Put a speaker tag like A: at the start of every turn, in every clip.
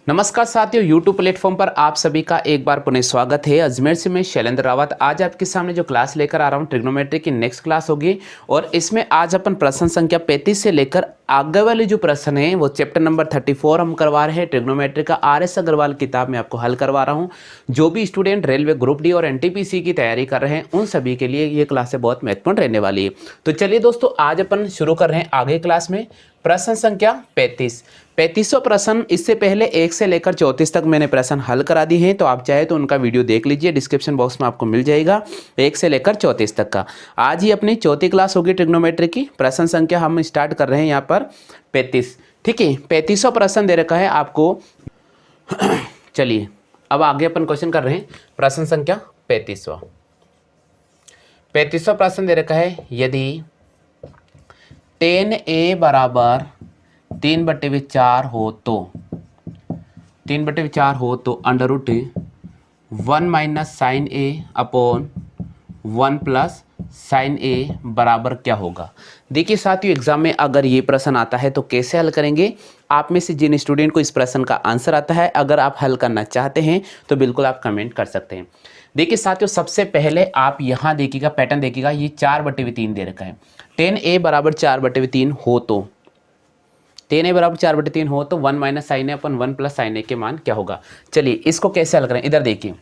A: नमस्कार साथियों, YouTube platform पर आप सभी का एक बार पुनः स्वागत है। अजमेर से मैं शैलेंद्र रावत आज आपके सामने जो क्लास लेकर आ रहा हूँ ट्रिग्नोमेट्री की नेक्स्ट क्लास होगी और इसमें आज अपन प्रश्न संख्या 35 से लेकर आगे वाले जो प्रश्न है वो चैप्टर नंबर 34 हम करवा रहे हैं। ट्रिग्नोमेट्री का RS अग्रवाल किताब में आपको हल करवा रहा हूँ। जो भी स्टूडेंट रेलवे ग्रुप डी और NTPC की तैयारी कर रहे हैं उन सभी के लिए ये क्लासें बहुत महत्वपूर्ण रहने वाली है। तो चलिए दोस्तों, आज अपन शुरू कर रहे हैं आगे क्लास में प्रश्न संख्या 35वां प्रश्न। इससे पहले 1 से लेकर 34 तक मैंने प्रश्न हल करा दिए हैं, तो आप चाहे तो उनका वीडियो देख लीजिए, डिस्क्रिप्शन बॉक्स में आपको मिल जाएगा 1 से लेकर 34 तक का। आज ही अपनी चौथी क्लास होगी ट्रिग्नोमेट्री की। प्रश्न संख्या हम स्टार्ट कर रहे हैं यहाँ पर 35। ठीक है, 35वां प्रश्न दे रखा है आपको। चलिए अब आगे अपन क्वेश्चन कर रहे हैं प्रश्न संख्या 35वां प्रश्न दे रखा है, यदि 10a बराबर 3/4 हो तो 3/4 हो तो अंडर रूट 1 माइनस साइन ए अपॉन 1 प्लस साइन ए बराबर क्या होगा। देखिए साथियों, एग्जाम में अगर ये प्रश्न आता है तो कैसे हल करेंगे। आप में से जिन स्टूडेंट को इस प्रश्न का आंसर आता है, अगर आप हल करना चाहते हैं तो बिल्कुल आप कमेंट कर सकते हैं। देखिए साथियों, सबसे पहले आप यहाँ देखिएगा, पैटर्न देखिएगा, ये 4/3 दे रखा है। 10a बराबर 4/3 हो तो 10a बराबर 4/3 हो तो 1 माइनस साइन ए अपन 1 प्लस साइन ए के मान क्या होगा। चलिए इसको कैसे हल करें। इधर देखिए,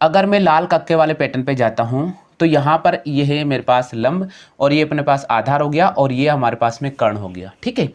A: अगर मैं लाल कक्के वाले पैटर्न पे जाता हूँ तो यहाँ पर ये है मेरे पास लंब और ये अपने पास आधार हो गया और ये हमारे पास में कर्ण हो गया। ठीक है,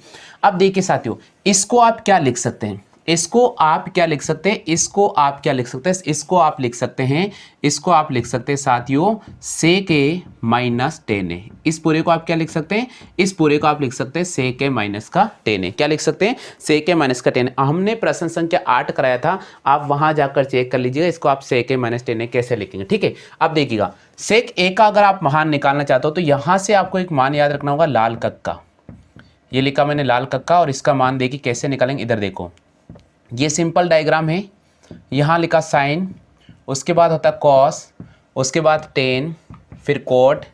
A: अब देखिए साथियों, इसको आप क्या लिख सकते हैं, इसको आप क्या लिख सकते हैं, इसको आप क्या लिख सकते हैं, इसको आप लिख सकते हैं, इसको आप लिख सकते हैं साथियों सेक ए माइनस 10a। इस पूरे को आप क्या लिख सकते हैं, इस पूरे को आप लिख सकते हैं सेक ए माइनस का 10a। क्या लिख सकते हैं, सेक ए माइनस का 10a। हमने प्रश्न संख्या 8 कराया था, आप वहां जाकर चेक कर लीजिएगा इसको आप सेक ए माइनस 10a कैसे लिखेंगे। ठीक है, अब देखिएगा सेक ए का अगर आप मान निकालना चाहते हो तो यहां से आपको एक मान याद रखना होगा, लाल कक्का। ये लिखा मैंने लाल कक्का और इसका मान देखिए कैसे निकालेंगे। इधर देखो, ये सिंपल डायग्राम है, यहाँ लिखा साइन, उसके बाद होता है कॉस, उसके बाद टेन, फिर कोट,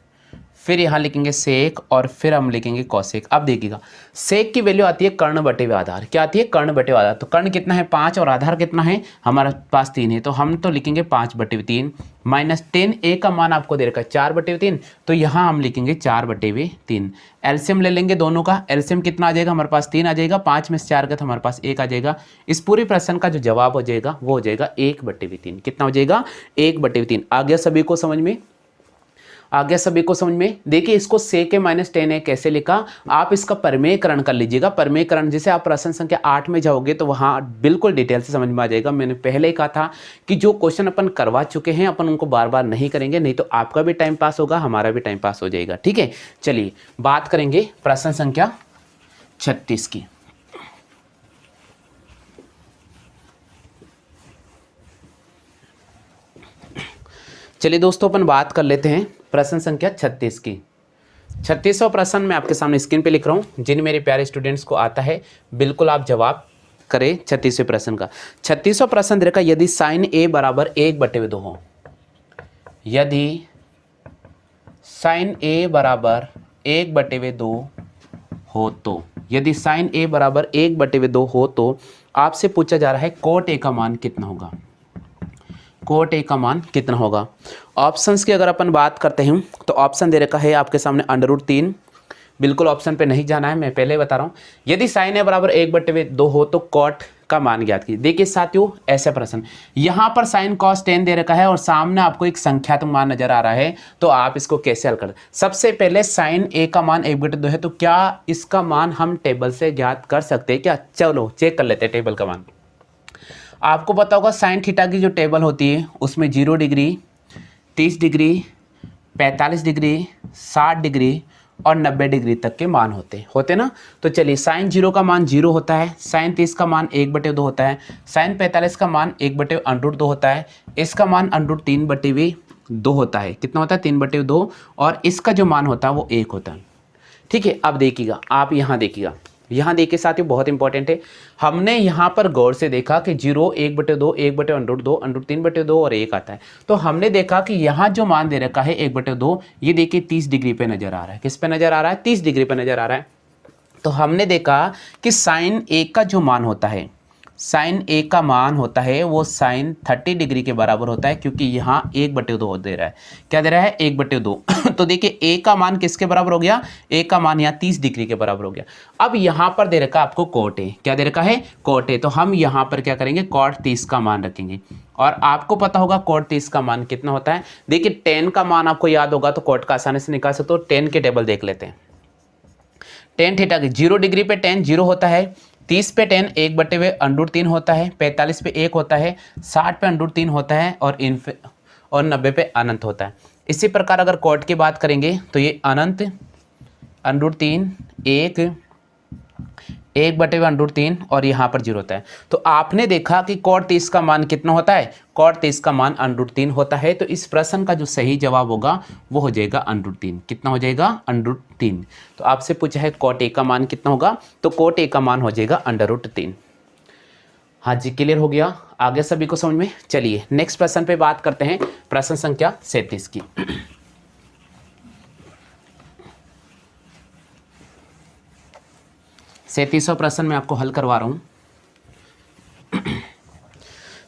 A: फिर यहाँ लिखेंगे सेक और फिर हम लिखेंगे कॉसेक। अब देखिएगा सेक की वैल्यू आती है कर्ण बटे हुए आधार। क्या आती है, कर्ण बटे हुए आधार। तो कर्ण कितना है 5 और आधार कितना है हमारे पास 3 है, तो हम तो लिखेंगे 5/3 माइनस 10a का मान आपको दे रखा है 4/3, तो यहाँ हम लिखेंगे 4/3। एलसीएम ले लेंगे दोनों का, एलसीएम कितना आ जाएगा हमारे पास 3 आ जाएगा, 5 में से 4 का तो हमारे पास 1 आ जाएगा। इस पूरे प्रश्न का जो जवाब हो जाएगा वो हो जाएगा 1/3। कितना हो जाएगा 1/3। आ गया सभी को समझ में, आ गया सभी को समझ में। देखिए इसको सेक ए माइनस 10a कैसे लिखा, आप इसका परमेयकरण कर लीजिएगा। परमेयकरण जैसे आप प्रश्न संख्या 8 में जाओगे तो वहाँ बिल्कुल डिटेल से समझ में आ जाएगा। मैंने पहले ही कहा था कि जो क्वेश्चन अपन करवा चुके हैं अपन उनको बार बार नहीं करेंगे, नहीं तो आपका भी टाइम पास होगा, हमारा भी टाइम पास हो जाएगा। ठीक है, चलिए बात करेंगे प्रश्न संख्या 36 की। चलिए दोस्तों, अपन बात कर लेते हैं प्रश्न संख्या 36 की। 36वां प्रश्न मैं आपके सामने स्क्रीन पे लिख रहा हूँ। जिन मेरे प्यारे स्टूडेंट्स को आता है बिल्कुल आप जवाब करें 36वें प्रश्न का। 36वां प्रश्न दे रखा, यदि साइन ए बराबर 1/2 हो, यदि साइन ए बराबर 1/2 हो तो, यदि साइन ए बराबर 1/2 हो तो आपसे पूछा जा रहा है कोट ए का मान कितना होगा। कोट ए का मान कितना होगा। ऑप्शंस की अगर अपन बात करते हैं तो ऑप्शन दे रखा है आपके सामने √3। बिल्कुल ऑप्शन पे नहीं जाना है, मैं पहले बता रहा हूँ। यदि साइन ए बराबर 1/2 हो तो कॉट का मान ज्ञात कीजिए। देखिए साथियों, ऐसा प्रश्न यहाँ पर साइन कॉस 10 दे रखा है और सामने आपको एक संख्यात्मक मान नजर आ रहा है, तो आप इसको कैसे हल कर। सबसे पहले साइन ए का मान 1/2 है, तो क्या इसका मान हम टेबल से ज्ञात कर सकते हैं क्या। चलो चेक कर लेते हैं टेबल का मान। आपको पता होगा साइन थीटा की जो टेबल होती है उसमें 0 डिग्री, 30 डिग्री, 45 डिग्री, 60 डिग्री और 90 डिग्री तक के मान होते ना। तो चलिए साइन 0 का मान 0 होता है, साइन 30 का मान 1/2 होता है, साइन 45 का मान 1/√2 होता है, इसका मान √3/2 होता है। कितना होता है 3/2, और इसका जो मान होता है वो 1 होता है। ठीक है, अब देखिएगा, आप यहाँ देखिएगा, यहाँ देखिए साथियों बहुत इंपॉर्टेंट है। हमने यहाँ पर गौर से देखा कि 0, 1/2, 1/√2, √3/2 और 1 आता है। तो हमने देखा कि यहाँ जो मान दे रखा है 1/2, ये देखिए 30 डिग्री पे नजर आ रहा है। किस पे नजर आ रहा है, 30 डिग्री पे नजर आ रहा है। तो हमने देखा कि साइन ए का जो मान होता है, साइन ए का मान होता है वो साइन 30 डिग्री के बराबर होता है, क्योंकि यहाँ 1/2 दे रहा है। क्या दे रहा है? 1/2। तो देखिए ए का मान किसके बराबर हो गया? ए का मान यहाँ 30 डिग्री के बराबर हो गया। अब यहाँ पर दे रखा आपको कॉट ए। क्या दे रखा है? Cot A. तो हम यहाँ पर क्या करेंगे? कॉट 30 का मान रखेंगे। और आपको पता होगा कॉट 30 का मान कितना होता है। देखिए 10 का मान आपको याद होगा तो कॉट का आसानी से निकाल सकते हो। 10 के टेबल देख लेते हैं। टेन थीटा की 0 डिग्री पे 10 0 होता है, 30 पे 10 1/3 होता है, 45 पे 1 होता है, 60 पे √3 होता है और 90 पे अनंत होता है। इसी प्रकार अगर कॉट की बात करेंगे तो ये अनंत √3 1/3 और यहाँ पर 0 होता है। तो आपने देखा कि कॉट 30 का मान कितना होता है? कॉट 30 का मान √3 होता है। तो इस प्रश्न का जो सही जवाब होगा वो हो जाएगा √3। कितना हो जाएगा? √3। तो आपसे पूछा है कॉट ए का मान कितना होगा, तो कॉट ए का मान हो जाएगा √3। हाँ जी, क्लियर हो गया? आगे सभी को समझ में? चलिए नेक्स्ट प्रश्न पे बात करते हैं, प्रश्न संख्या 37 की। 37वां प्रश्न मैं आपको हल करवा रहा हूं।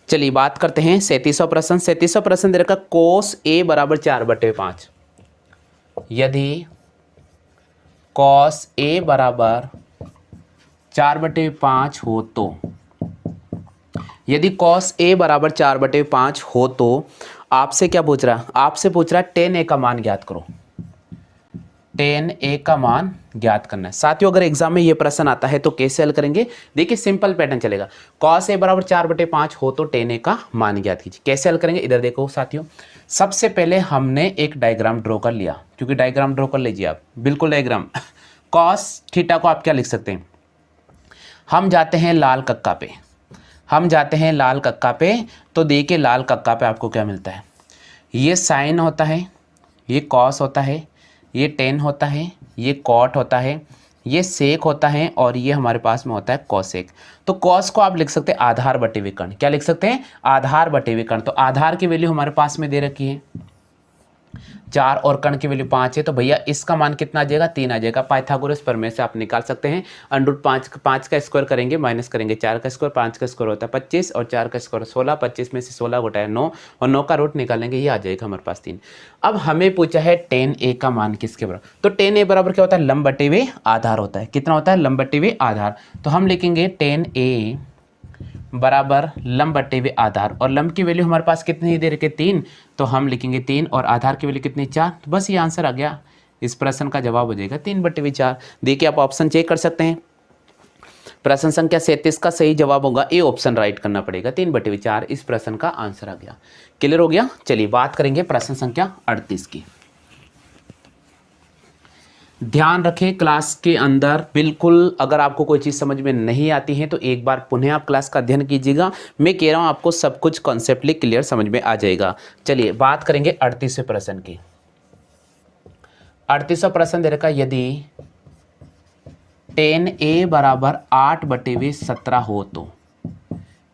A: चलिए बात करते हैं 37वां प्रश्न। 37वां प्रश्न दे रखा कोस ए बराबर 4/5। यदि कॉस ए बराबर 4/5 हो तो, यदि कॉस ए बराबर 4/5 हो तो आपसे क्या पूछ रहा है? आपसे पूछ रहा है tan ए का मान ज्ञात करो। tan ए का मान ज्ञात करना है। साथियों अगर एग्जाम में ये प्रश्न आता है तो कैसे हल करेंगे? देखिए सिंपल पैटर्न चलेगा। cos ए बराबर 4/5 हो तो tan ए का मान ज्ञात कीजिए। कैसे हल करेंगे? इधर देखो साथियों, सबसे पहले हमने एक डायग्राम ड्रॉ कर लिया, क्योंकि डायग्राम ड्रॉ कर लीजिए आप, बिल्कुल डायग्राम। cos थीटा को आप क्या लिख सकते हैं? हम जाते हैं लाल कक्का पे, हम जाते हैं लाल कक्का पे। तो देखिए लाल कक्का पे आपको क्या मिलता है? ये साइन होता है, ये कॉस होता है, ये टेन होता है, ये कॉट होता है, ये सेक होता है और ये हमारे पास में होता है कॉसेक। तो कॉस को आप लिख सकते हैं आधार बटे विकर्ण। क्या लिख सकते हैं? आधार बटे विकर्ण। तो आधार की वैल्यू हमारे पास में दे रखी है 4 और कर्ण की वैल्यू 5 है। तो भैया इसका मान कितना आ जाएगा? 3 आ जाएगा। पाइथागोरस प्रमेय से आप निकाल सकते हैं। √5 का स्क्वायर करेंगे, माइनस करेंगे 4 का स्क्वायर, 5 का स्क्वायर होता है 25 और 4 का स्क्वायर 16, 25 में से 16 घटाया 9 और 9 का रूट निकालेंगे, ये आ जाएगा हमारे पास 3। अब हमें पूछा है tan ए का मान किसके बराबर? तो tan ए बराबर क्या होता है? लंब बटे हुए आधार होता है। कितना होता है? लंब बटे हुए आधार। तो हम लिखेंगे tan ए बराबर लंब बटे हुए आधार, और लंब की वैल्यू हमारे पास कितनी दे रखी है? 3। तो हम लिखेंगे 3 और आधार की वैल्यू कितनी? 4। तो बस ये आंसर आ गया। इस प्रश्न का जवाब हो जाएगा 3/4। देखिए आप ऑप्शन चेक कर सकते हैं। प्रश्न संख्या 37 का सही जवाब होगा ए ऑप्शन, राइट करना पड़ेगा। 3/4 इस प्रश्न का आंसर आ गया। क्लियर हो गया? चलिए बात करेंगे प्रश्न संख्या 38 की। ध्यान रखें क्लास के अंदर बिल्कुल, अगर आपको कोई चीज़ समझ में नहीं आती है तो एक बार पुनः आप क्लास का अध्ययन कीजिएगा। मैं कह रहा हूँ आपको सब कुछ कॉन्सेप्टली क्लियर समझ में आ जाएगा। चलिए बात करेंगे 38वें प्रश्न की। 38वां प्रश्न दे रखा यदि tan ए बराबर 8/17 हो तो,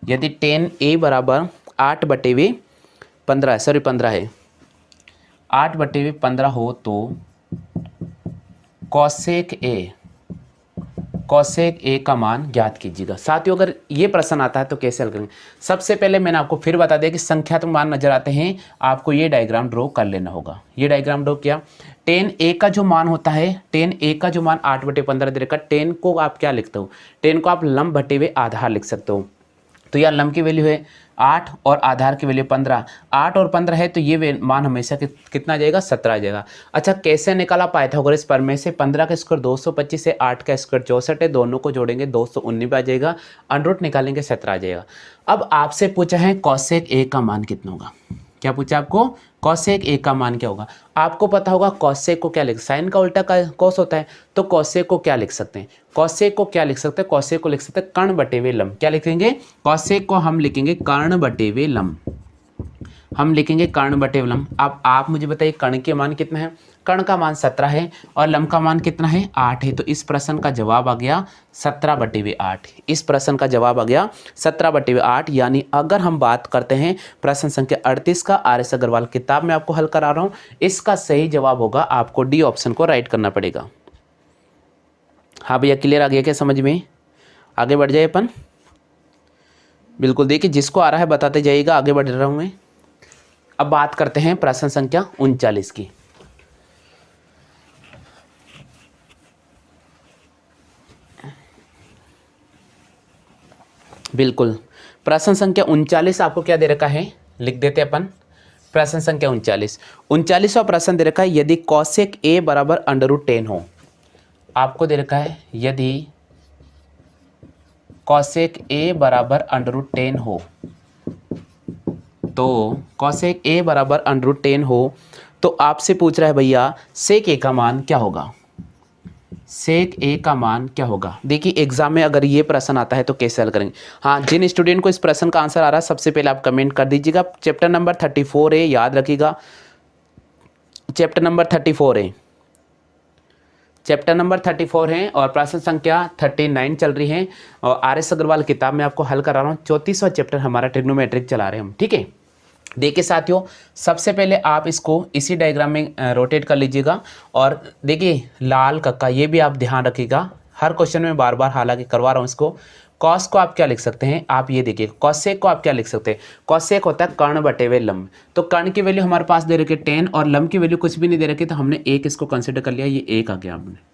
A: यदि tan ए बराबर 8/15 सॉरी 15 है, 8/15 हो तो कॉसेक ए का मान ज्ञात कीजिएगा। साथियों अगर ये प्रश्न आता है तो कैसे हल करेंगे? सबसे पहले मैंने आपको फिर बता दिया कि संख्यात्मक मान नजर आते हैं, आपको ये डायग्राम ड्रॉ कर लेना होगा। ये डायग्राम ड्रॉ किया। tan ए का जो मान होता है, tan ए का जो मान 8/15 दे रखा, tan को आप क्या लिखते हो? tan को आप लंब बटे हुए आधार लिख सकते हो। तो यार लंब की वैल्यू है 8 और आधार की वैल्यू 15। 8 और 15 है तो ये मान हमेशा कितना आ जाएगा? 17 आ जाएगा। अच्छा कैसे निकाला? पाइथागोरस प्रमेय से। 15 का स्क्वायर 225 है, 8 का स्क्वायर 64 है, दोनों को जोड़ेंगे 219 आ जाएगा, अंडर निकालेंगे 17 आ जाएगा। अब आपसे पूछा है कॉसेक ए का मान कितना होगा? क्या पूछा आपको? कॉसेक ए का मान क्या होगा? आपको पता होगा कॉसेक को क्या लिख, साइन का उल्टा का कॉस होता है, तो कॉसेक को क्या लिख सकते हैं? कॉसेक को क्या लिख सकते हैं? कॉसेक को लिख सकते हैं कर्ण बटे हुए लंब। क्या लिखेंगे? कॉसेक को हम लिखेंगे कर्ण बटे हुए लंब। हम लिखेंगे कर्ण बटे लंब। अब आप मुझे बताइए कर्ण के मान कितना है? कर्ण का मान 17 है और लंब का मान कितना है? 8 है। तो इस प्रश्न का जवाब आ गया 17/8। इस प्रश्न का जवाब आ गया 17/8। यानी अगर हम बात करते हैं प्रश्न संख्या 38 का, RS अग्रवाल किताब में आपको हल करा रहा हूं, इसका सही जवाब होगा आपको डी ऑप्शन को राइट करना पड़ेगा। हाँ भैया क्लियर आ गया क्या समझ में? आगे बढ़ जाए अपन। बिल्कुल, देखिए जिसको आ रहा है बताते जाइएगा, आगे बढ़ रहा हूँ मैं। अब बात करते हैं प्रश्न संख्या 39 की। बिल्कुल, प्रश्न संख्या 39 आपको क्या दे रखा है, लिख देते अपन। प्रश्न संख्या 39वां प्रश्न दे रखा है, यदि कॉसेक ए बराबर √10 हो। आपको दे रखा है यदि कॉसेक ए बराबर √10 हो, तो कॉसेक ए बराबर √10 हो तो आपसे पूछ रहा है भैया सेक ए का मान क्या होगा। सेक ए का मान क्या होगा। देखिए एग्जाम में अगर ये प्रश्न आता है तो कैसे हल करेंगे। हाँ, जिन स्टूडेंट को इस प्रश्न का आंसर आ रहा है सबसे पहले आप कमेंट कर दीजिएगा। चैप्टर नंबर 34 है, याद रखिएगा, चैप्टर नंबर 34 है, चैप्टर नंबर 34 है और प्रश्न संख्या 39 चल रही है। और RS अग्रवाल किताब में आपको हल करा रहा हूँ। 34वां चैप्टर हमारा ट्रिग्नोमेट्रिक चला रहे हैं हम, ठीक है। देखिए साथियों, सबसे पहले आप इसको इसी डायग्राम में रोटेट कर लीजिएगा। और देखिए लाल कक्का, ये भी आप ध्यान रखिएगा, हर क्वेश्चन में बार बार हालांकि करवा रहा हूँ इसको। कॉस को आप क्या लिख सकते हैं, आप ये देखिए, कॉसेक को आप क्या लिख सकते हैं, कॉसेक होता है कर्ण बटे हुए लंब। तो कर्ण की वैल्यू हमारे पास दे रखी है 10 और लंब की वैल्यू कुछ भी नहीं दे रखी, तो हमने एक इसको कंसिडर कर लिया, ये एक आ गया। हमने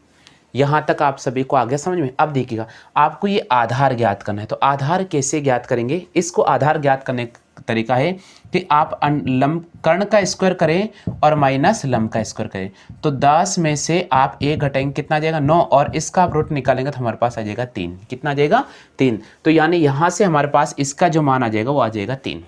A: यहाँ तक आप सभी को आ गया समझ में। अब देखिएगा, आपको ये आधार ज्ञात करना है, तो आधार कैसे ज्ञात करेंगे। इसको आधार ज्ञात करने का तरीका है कि आप लंब कर्ण का स्क्वायर करें और माइनस लंब का स्क्वायर करें, तो 10 में से आप 1 घटाएंगे, कितना आ जाएगा 9, और इसका आप रूट निकालेंगे तो हमारे पास आ जाएगा 3। कितना आ जाएगा 3। तो यानी यहाँ से हमारे पास इसका जो मान आ जाएगा वो आ जाएगा 3।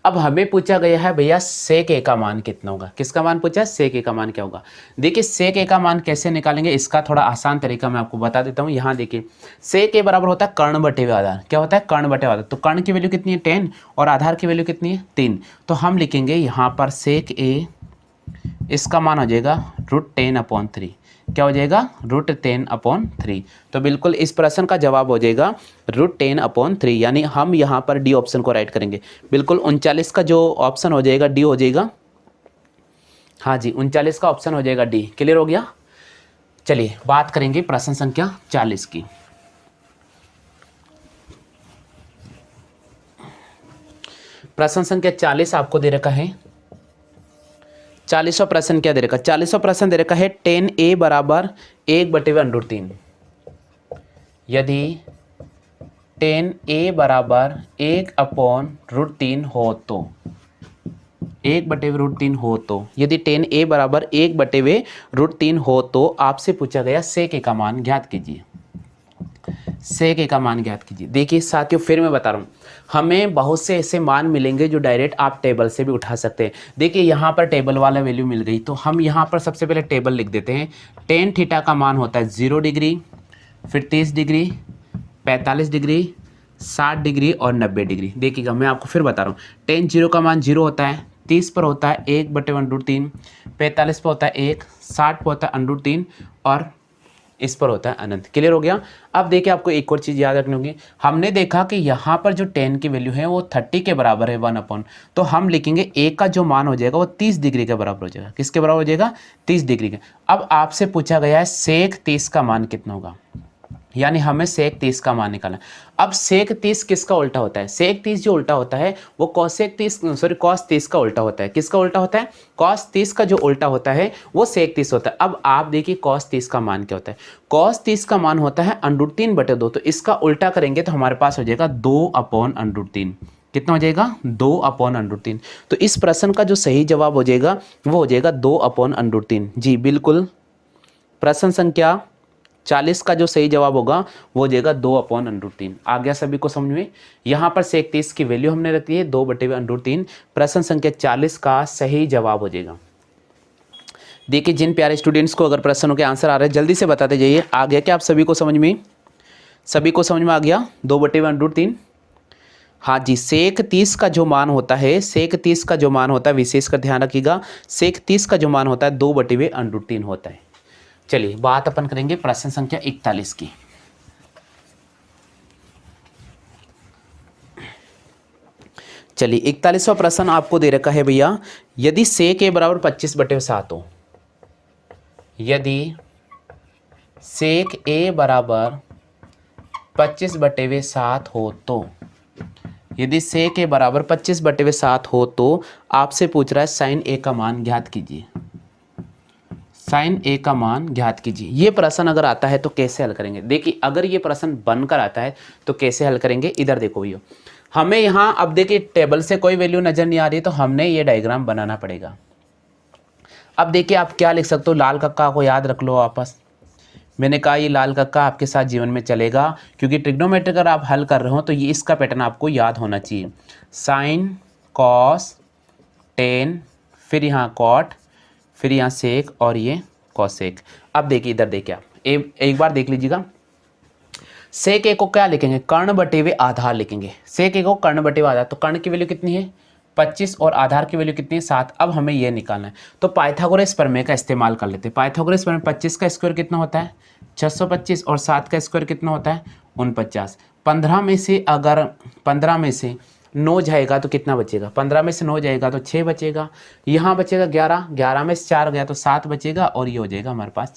A: अब हमें पूछा गया है भैया सेक ए का मान कितना होगा। किसका मान पूछा है, सेक ए का मान क्या होगा। देखिए सेक ए का मान कैसे निकालेंगे, इसका थोड़ा आसान तरीका मैं आपको बता देता हूँ। यहाँ देखिए, सेक ए बराबर होता है कर्ण बटे हुए आधार। क्या होता है, कर्ण बटे हुए आधार। तो कर्ण की वैल्यू कितनी है 10 और आधार की वैल्यू कितनी है 3। तो हम लिखेंगे यहाँ पर सेक ए, इसका मान हो जाएगा √10/3। क्या हो जाएगा, √10/3। तो बिल्कुल इस प्रश्न का जवाब हो जाएगा √10/3, यानी हम यहाँ पर डी ऑप्शन को राइट करेंगे। बिल्कुल 39 का जो ऑप्शन हो जाएगा डी हो जाएगा। हाँ जी, 39 का ऑप्शन हो जाएगा डी। क्लियर हो गया। चलिए बात करेंगे प्रश्न संख्या 40 की। प्रश्न संख्या 40 आपको दे रखा है। 40वां प्रश्न क्या दे रखा है, 40वां प्रश्न दे रखा है 10a बराबर 1/√3। यदि 10a बराबर 1/√3 हो तो, 1/√3 हो तो, यदि 10a बराबर 1/√3 हो तो आपसे पूछा गया सेक ए का मान ज्ञात कीजिए। सेक ए का मान ज्ञात कीजिए। देखिए साथियों, फिर मैं बता रहा हूँ, हमें बहुत से ऐसे मान मिलेंगे जो डायरेक्ट आप टेबल से भी उठा सकते हैं। देखिए यहाँ पर टेबल वाला वैल्यू मिल गई, तो हम यहाँ पर सबसे पहले टेबल लिख देते हैं। टेन थीटा का मान होता है 0 डिग्री, फिर 30 डिग्री, 45 डिग्री, 60 डिग्री और 90 डिग्री। देखिएगा मैं आपको फिर बता रहा हूँ, टेन 0 का मान 0 होता है, 30 पर होता है 1/√3, 45 पर होता है 1, 60 पर होता है √3 और इस पर होता है अनंत। क्लियर हो गया। अब देखिए आपको एक और चीज़ याद रखनी होगी, हमने देखा कि यहाँ पर जो 10 की वैल्यू है वो 30 के बराबर है 1/, तो हम लिखेंगे ए का जो मान हो जाएगा वो 30 डिग्री के बराबर हो जाएगा। किसके बराबर हो जाएगा, 30 डिग्री के। अब आपसे पूछा गया है सेक 30 का मान कितना होगा, यानी हमें सेक 30 का मान निकालना है। अब सेक 30 किसका उल्टा होता है, सेक 30 जो उल्टा होता है वो कॉस 30 का उल्टा होता है। किसका उल्टा होता है, कॉस 30 का जो उल्टा होता है वो सेक 30 होता है। अब आप देखिए कॉस 30 का मान क्या होता है, कॉस 30 का मान होता है √3/2। तो इसका उल्टा करेंगे तो हमारे पास हो जाएगा 2/√3। कितना हो जाएगा, 2/√3। तो इस प्रश्न का जो सही जवाब हो जाएगा वो हो जाएगा 2/√3। जी बिल्कुल, प्रश्न संख्या 40 का जो सही जवाब होगा वो हो जाएगा 2/√3। आ गया सभी को समझ में। यहाँ पर सेक 30 की वैल्यू हमने रखी है 2/√3। प्रश्न संख्या 40 का सही जवाब हो जाएगा। देखिए जिन प्यारे स्टूडेंट्स को अगर प्रश्नों के आंसर आ रहे हैं जल्दी से बताते जाइए। आ गया क्या आप सभी को समझ में, सभी को समझ में आ गया 2/√3। हाँ जी, सेक 30 का जो मान होता है, सेक 30 का जो मान होता है, विशेषकर ध्यान रखिएगा, सेक 30 का जो मान होता है 2/√3 होता है। चलिए बात अपन करेंगे प्रश्न संख्या 41 की। चलिए 41वां प्रश्न आपको दे रखा है भैया, यदि सेक ए बराबर 25/7 हो, यदि सेक ए बराबर 25/7 हो तो यदि सेक ए बराबर 25/7 हो तो आपसे पूछ रहा है साइन ए का मान ज्ञात कीजिए। साइन ए का मान ज्ञात कीजिए। ये प्रश्न अगर आता है तो कैसे हल करेंगे? देखिए अगर ये प्रश्न बनकर आता है तो कैसे हल करेंगे, इधर देखो भैया, हमें यहाँ अब देखिए टेबल से कोई वैल्यू नजर नहीं आ रही तो हमने ये डायग्राम बनाना पड़ेगा। अब देखिए आप क्या लिख सकते हो, लाल कक्का को याद रख लो वापस। मैंने कहा ये लाल कक्का आपके साथ जीवन में चलेगा क्योंकि ट्रिग्नोमेट्री अगर आप हल कर रहे हो तो ये इसका पैटर्न आपको याद होना चाहिए। साइन, कॉस, टेन, फिर यहाँ कॉट, फिर यहाँ सेक और ये कॉसेक। अब देखिए इधर देखिए आप एक बार देख लीजिएगा। सेक ए को क्या लिखेंगे? कर्ण बटे हुए आधार लिखेंगे। सेक ए को कर्ण बटे हुए आधार, तो कर्ण की वैल्यू कितनी है? 25 और आधार की वैल्यू कितनी है? 7। अब हमें ये निकालना है तो पाइथागोरस प्रमेय का इस्तेमाल कर लेते हैं। पाइथागोरस प्रमेय 25 का स्क्वायर कितना होता है? 625 और 7 का स्क्वायर कितना होता है? 49। 15 में से अगर 15 में से 9 जाएगा तो कितना बचेगा? 15 में से 9 जाएगा तो 6 बचेगा। यहाँ बचेगा 11, 11 में से 4 गया तो 7 बचेगा और ये हो जाएगा हमारे पास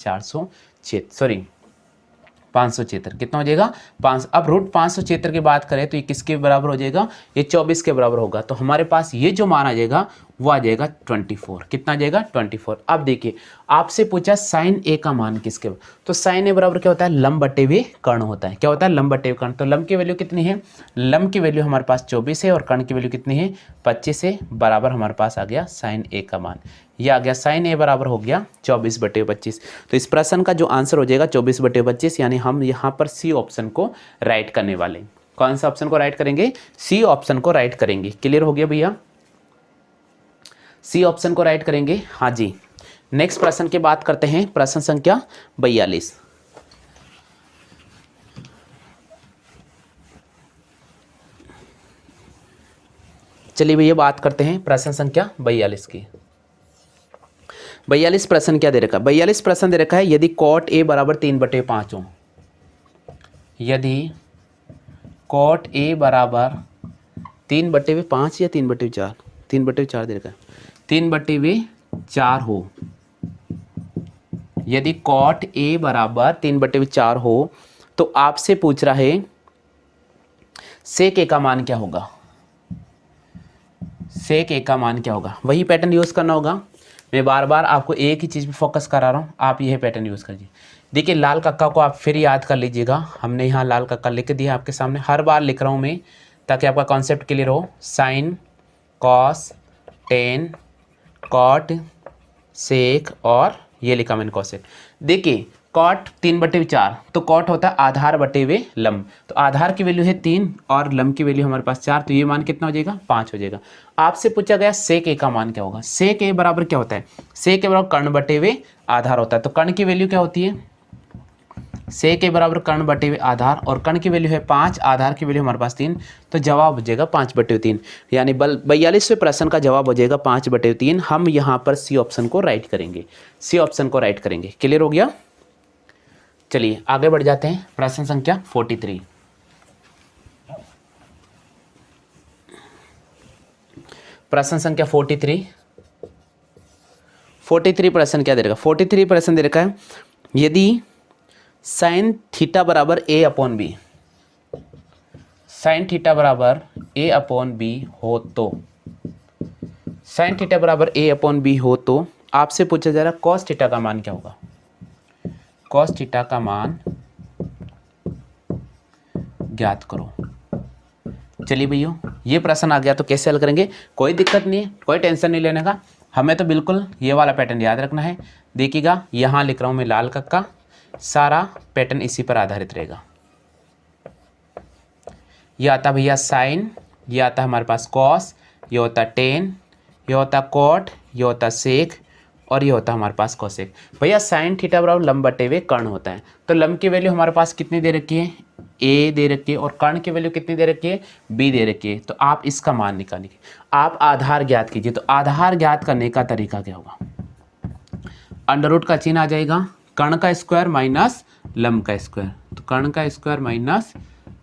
A: 576। कितना हो जाएगा? 5। अब रूट 576 की बात करें तो ये किसके बराबर हो जाएगा? ये 24 के बराबर होगा। तो हमारे पास ये जो मान आ जाएगा वो आ जाएगा 24। कितना आ जाएगा? 24। अब देखिए आपसे पूछा साइन ए का मान किसके, तो साइन ए बराबर क्या होता है? लंब बटे हुए कर्ण होता है। क्या होता है? लंब बटे हुए कर्ण। तो लंब की वैल्यू कितनी है? लंब की वैल्यू हमारे पास 24 है और कर्ण की वैल्यू कितनी है? 25 है। बराबर हमारे पास आ गया साइन ए का मान। ये आ गया साइन ए बराबर हो गया 24/25। तो इस प्रश्न का जो आंसर हो जाएगा 24/25, यानी हम यहाँ पर सी ऑप्शन को राइट करने वाले हैं। कौन सा ऑप्शन को राइट करेंगे? सी ऑप्शन को राइट करेंगे। क्लियर हो गया भैया? सी ऑप्शन को राइट करेंगे। हाँ जी, नेक्स्ट प्रश्न की बात करते हैं। प्रश्न संख्या 42। चलिए भैया बात करते हैं प्रश्न संख्या 42 की। 42 प्रश्न क्या दे रखा है? 42 प्रश्न दे रखा है यदि कॉट ए बराबर 3/5 हो। यदि कॉट ए बराबर 3/5 या 3/4? 3/4 दे रखा है। 3/4 हो। यदि कॉट ए बराबर 3/4 हो तो आपसे पूछ रहा है सेक ए का मान क्या होगा? सेक ए का मान क्या होगा? वही पैटर्न यूज़ करना होगा। मैं बार बार आपको एक ही चीज़ पे फोकस करा रहा हूँ, आप यह पैटर्न यूज़ करिए। देखिए लाल कक्का को आप फिर याद कर लीजिएगा। हमने यहाँ लाल कक्का लिख दिया आपके सामने, हर बार लिख रहा हूँ मैं ताकि आपका कॉन्सेप्ट क्लियर हो। साइन, कॉस, टेन, कॉट, सेक और ये लिखा मैंने कॉसेक। देखिए कॉट 3/4, तो कॉट होता है आधार बटे हुए लंब। तो आधार की वैल्यू है 3 और लंब की वैल्यू हमारे पास 4, तो ये मान कितना हो जाएगा? 5 हो जाएगा। आपसे पूछा गया सेक ए का मान क्या होगा? सेक ए बराबर क्या होता है? सेक ए बराबर कर्ण बटे हुए आधार होता है। तो कर्ण की वैल्यू क्या होती है? सेक ए बराबर कर्ण बटे हुए आधार, और कर्ण की वैल्यू है 5, आधार की वैल्यू हमारे पास 3, तो जवाब हो जाएगा 5/3। यानी 42वें प्रश्न का जवाब हो जाएगा 5/3। हम यहाँ पर सी ऑप्शन को राइट करेंगे। सी ऑप्शन को राइट करेंगे। क्लियर हो गया? चलिए आगे बढ़ जाते हैं। प्रश्न संख्या 43। प्रश्न संख्या 43 प्रश्न क्या दे रखा है? 43 प्रश्न दे रखा है यदि साइन थीटा बराबर a/b, साइन थीटा बराबर a/b हो तो, साइन थीटा बराबर a/b हो तो आपसे पूछा जा रहा है कॉस थीटा का मान क्या होगा? कॉस थीटा का मान ज्ञात करो। चलिए भैया ये प्रश्न आ गया तो कैसे हल करेंगे? कोई दिक्कत नहीं है, कोई टेंशन नहीं लेने का। हमें तो बिल्कुल ये वाला पैटर्न याद रखना है। देखिएगा यहाँ लिख रहा हूँ मैं लाल कक्का, सारा पैटर्न इसी पर आधारित रहेगा। ये आता भैया साइन, ये आता हमारे पास कॉस, ये होता टेन, ये होता कॉट, ये होता सेक और ये होता हमारे पास कोसेक। भैया साइन थीटा बराबर लंब बटे हुए कर्ण होता है। तो लंब की वैल्यू हमारे पास कितनी दे रखी है? ए दे रखी है, और कर्ण की वैल्यू कितनी दे रखी है? बी दे रखी है। तो आप इसका मान निकालिए, आप आधार ज्ञात कीजिए। तो आधार ज्ञात करने का तरीका क्या होगा? अंडर रूट का चिन्ह आ जाएगा, कर्ण का स्क्वायर माइनस लंब का स्क्वायर। तो कर्ण का स्क्वायर माइनस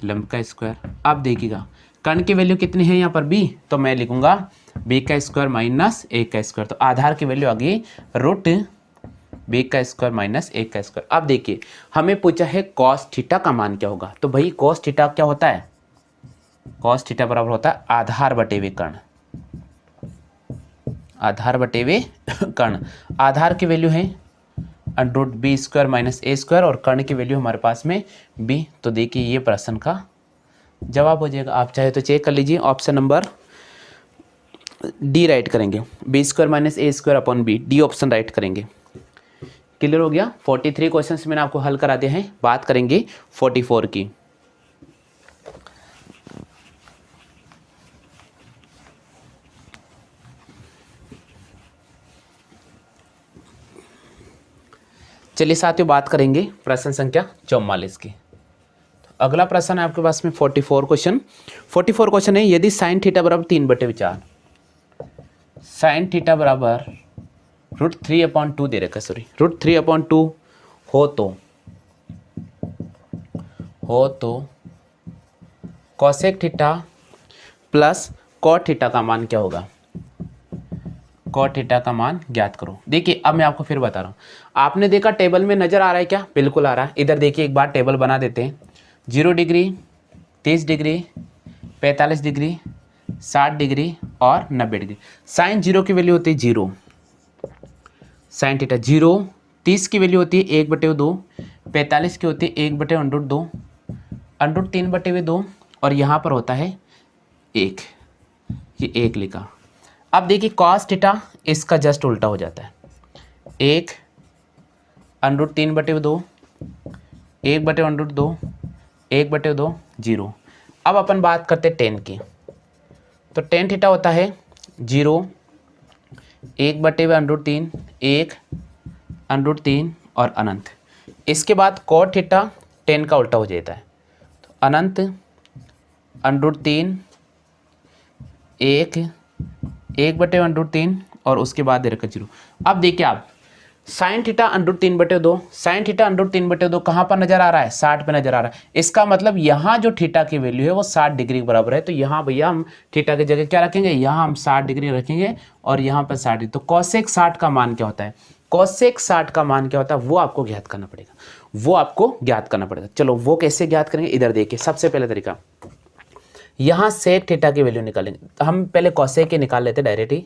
A: लंब का स्क्वायर। अब देखिएगा कर्ण की वैल्यू कितनी है यहाँ पर? बी, तो मैं लिखूंगा बी का स्क्वायर माइनस ए का स्क्वायर। तो आधार की वैल्यू आ गई रूट बी का स्क्वायर माइनस ए का स्क्वायर। अब देखिए हमें पूछा है कॉस थीटा का मान क्या होगा? तो भाई कॉस थीटा क्या होता है? कॉस थीटा बराबर होता है आधार बटे हुए कर्ण, आधार बटे हुए कर्ण। आधार की वैल्यू है under B square minus A square और कर्ण की वैल्यू हमारे पास में बी। तो देखिए ये प्रश्न का जवाब हो जाएगा। आप चाहे तो चेक कर लीजिए, ऑप्शन नंबर डी राइट करेंगे, B square minus A square upon B, D option right करेंगे। क्लियर हो गया। 43 क्वेश्चंस मैंने आपको हल करा दिए हैं। बात करेंगे 44 की। चलिए साथियों बात करेंगे प्रश्न संख्या 44 की। तो अगला प्रश्न है आपके पास में 44 क्वेश्चन। 44 क्वेश्चन है, यदि साइन थीटा बराबर 3/4, साइन थीटा बराबर √3/2 दे रखा है, सॉरी √3/2 हो तो cosec theta plus cot theta का मान क्या होगा? कॉट थीटा का मान ज्ञात करो। देखिए अब मैं आपको फिर बता रहा हूँ, आपने देखा टेबल में नजर आ रहा है क्या? बिल्कुल आ रहा है। इधर देखिए एक बार टेबल बना देते हैं। 0 डिग्री, 30 डिग्री, 45 डिग्री, 60 डिग्री और 90 डिग्री। साइन 0 की वैल्यू होती है 0, साइन थीटा 0। 30 की वैल्यू होती है 1/2, 45 की होती है 1/√2, √3/2 और यहाँ पर होता है 1, ये 1 लिखा। अब देखिए कॉस थीटा इसका जस्ट उल्टा हो जाता है, 1 √3/2, 1/√2, 1/2, 0। अब अपन बात करते हैं टेन की। तो टेन थीटा होता है 0, 1/√3, 1 √3 और अनंत। इसके बाद कॉट थीटा 10 का उल्टा हो जाता है, तो अनंत √3, 1/√3 और उसके बाद दे रखा 0। अब देखिए आप साइन थीटा √3/2, साइन थीटा √3/2 कहाँ पर नजर आ रहा है? 60 पे नजर आ रहा है। इसका मतलब यहाँ जो थीटा की वैल्यू है वो 60 डिग्री के बराबर है। तो यहाँ भैया हम थीटा की जगह क्या रखेंगे? यहाँ हम 60 डिग्री रखेंगे और यहाँ पर 60 डिग्री। तो कॉसेक 60 का मान क्या होता है? कॉसेक 60 का मान क्या होता है वो आपको ज्ञात करना पड़ेगा, वो आपको ज्ञात करना पड़ेगा। चलो वो कैसे ज्ञात करेंगे? इधर देखिए, सबसे पहले तरीका, यहाँ सेक थीटा की वैल्यू निकालेंगे। हम पहले कॉसेक के निकाल लेते डायरेक्ट ही।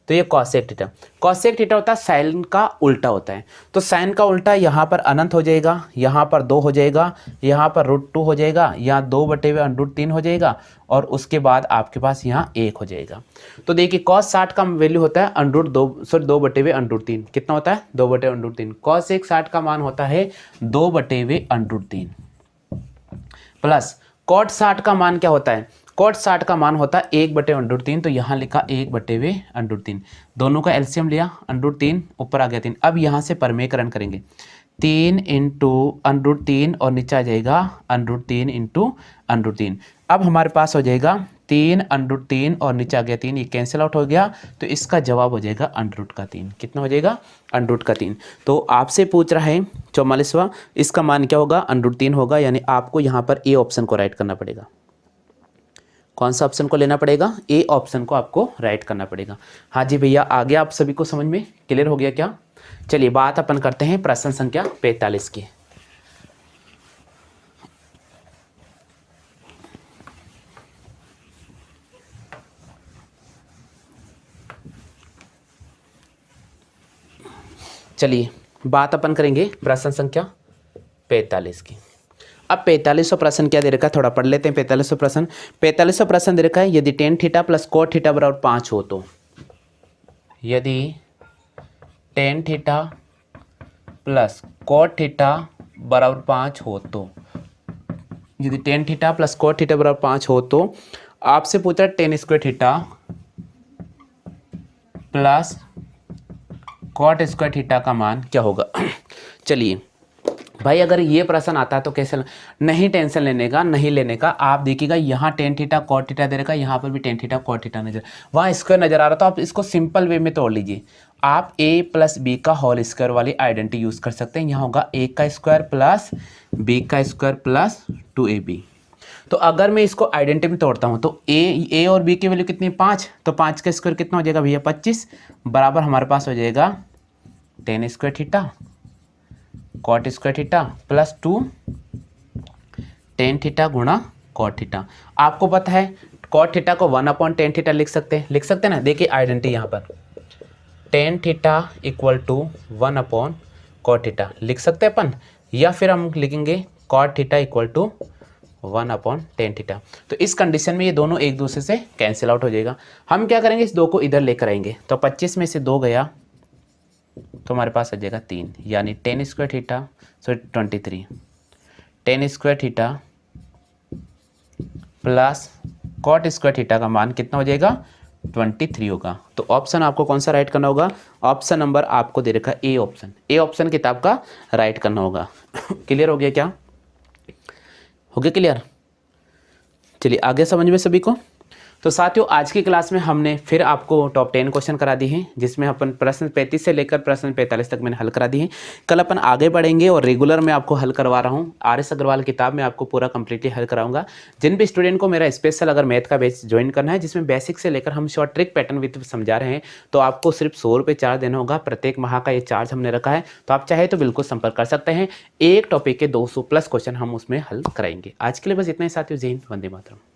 A: तो ये कॉसेक थीटा, कॉसेक थीटा होता है साइन का उल्टा होता है। तो साइन का उल्टा यहाँ पर अनंत हो जाएगा, यहाँ पर 2 हो जाएगा, यहाँ पर √2 हो जाएगा, यहाँ 2/√3 हो जाएगा और उसके बाद आपके पास यहाँ 1 हो जाएगा। तो देखिए कॉस 60 का वैल्यू होता है √2/√3। कितना होता है? 2/√3। कॉसेक 60 का मान होता है 2/√3 प्लस कॉट 60 का मान क्या होता है? कॉट 60 का मान होता है 1/√3। तो यहाँ लिखा 1/√3, दोनों का एलसीएम लिया, √3 ऊपर आ गया 3। अब यहाँ से परमेयकरण करेंगे, 3 × √3 और नीचे आ जाएगा √3 × √3। अब हमारे पास हो जाएगा 3 √3 और नीचे आ गया 3, ये कैंसिल आउट हो गया। तो इसका जवाब हो जाएगा √3। कितना हो जाएगा? √3। तो आपसे पूछ रहा है 44वां, इसका मान क्या होगा? √3 होगा। यानी आपको यहाँ पर ए ऑप्शन को राइट करना पड़ेगा। कौन सा ऑप्शन को लेना पड़ेगा? ए ऑप्शन को आपको राइट करना पड़ेगा। हाँ जी भैया, आ गया आप सभी को समझ में? क्लियर हो गया क्या? चलिए बात अपन करते हैं प्रश्न संख्या 45 की। चलिए बात अपन करेंगे प्रश्न संख्या 45 की। अब 4500 प्रश्न क्या दे रखा है, थोड़ा पढ़ लेते हैं। 4500 प्रश्न, 4500 प्रश्न दे रखा है, यदि tan theta plus cot theta बराबर 5 हो तो, यदि tan theta plus cot theta बराबर 5 हो तो, यदि tan theta plus cot theta बराबर 5 हो तो आपसे पूछा tan square theta plus cot square theta का मान क्या होगा। चलिए भाई, अगर ये प्रश्न आता है तो कैसे नहीं टेंशन लेने का, नहीं लेने का। आप देखिएगा यहाँ टेन थीटा कॉट थीटा दे रखा है, यहाँ पर भी टेन थीटा कॉट थीटा नजर, वहाँ स्क्वायर नजर आ रहा, तो आप इसको सिंपल वे में तोड़ लीजिए। आप a + b का होल स्क्वायर वाली आइडेंटिटी यूज कर सकते हैं। यहाँ होगा a का स्क्वायर प्लस b का स्क्वायर प्लस 2ab। तो अगर मैं इसको आइडेंटिटी में तोड़ता हूँ तो a और b की वैल्यू कितनी है? 5। तो 5 का स्क्वायर कितना हो जाएगा भैया? 25 बराबर हमारे पास हो जाएगा tan square theta cot square theta plus 2 tan theta गुणा कॉट थीटा। आपको पता है कॉट थीटा को 1/tan थीटा लिख सकते हैं ना। देखिए आइडेंटिटी यहाँ पर tan theta equal to 1/cot theta लिख सकते हैं अपन, या फिर हम लिखेंगे cot theta equal to 1/tan theta. तो इस कंडीशन में ये दोनों एक दूसरे से कैंसिल आउट हो जाएगा। हम क्या करेंगे, इस 2 को इधर लेकर आएंगे, तो 25 में से 2 गया तो हमारे पास आ जाएगा 3, यानी tan square theta 23 tan square theta plus cot square theta का मान कितना हो जाएगा 23 होगा। तो ऑप्शन आपको कौन सा राइट करना होगा, ऑप्शन नंबर आपको दे रखा ए ऑप्शन, ए ऑप्शन किताब का राइट करना होगा। क्लियर हो गया क्या, हो गया क्लियर। चलिए आगे समझ में सभी को। तो साथियों आज की क्लास में हमने फिर आपको टॉप 10 क्वेश्चन करा दिए हैं, जिसमें अपन प्रश्न 35 से लेकर प्रश्न 45 तक मैंने हल करा दिए हैं। कल अपन आगे बढ़ेंगे और रेगुलर में आपको हल करवा रहा हूँ, RS अग्रवाल किताब में आपको पूरा कंप्लीटली हल कराऊंगा। जिन भी स्टूडेंट को मेरा स्पेशल अगर मैथ का बैच ज्वाइन करना है, जिसमें बेसिक से लेकर हम शॉर्ट ट्रिक पैटर्न विद समझा रहे हैं, तो आपको सिर्फ 100 रुपये चार्ज देना होगा। प्रत्येक माह का ये चार्ज हमने रखा है, तो आप चाहे तो बिल्कुल संपर्क कर सकते हैं। एक टॉपिक के 200+ क्वेश्चन हम उसमें हल कराएंगे। आज के लिए बस इतना ही साथियों, जय हिंद, वंदे मातरम।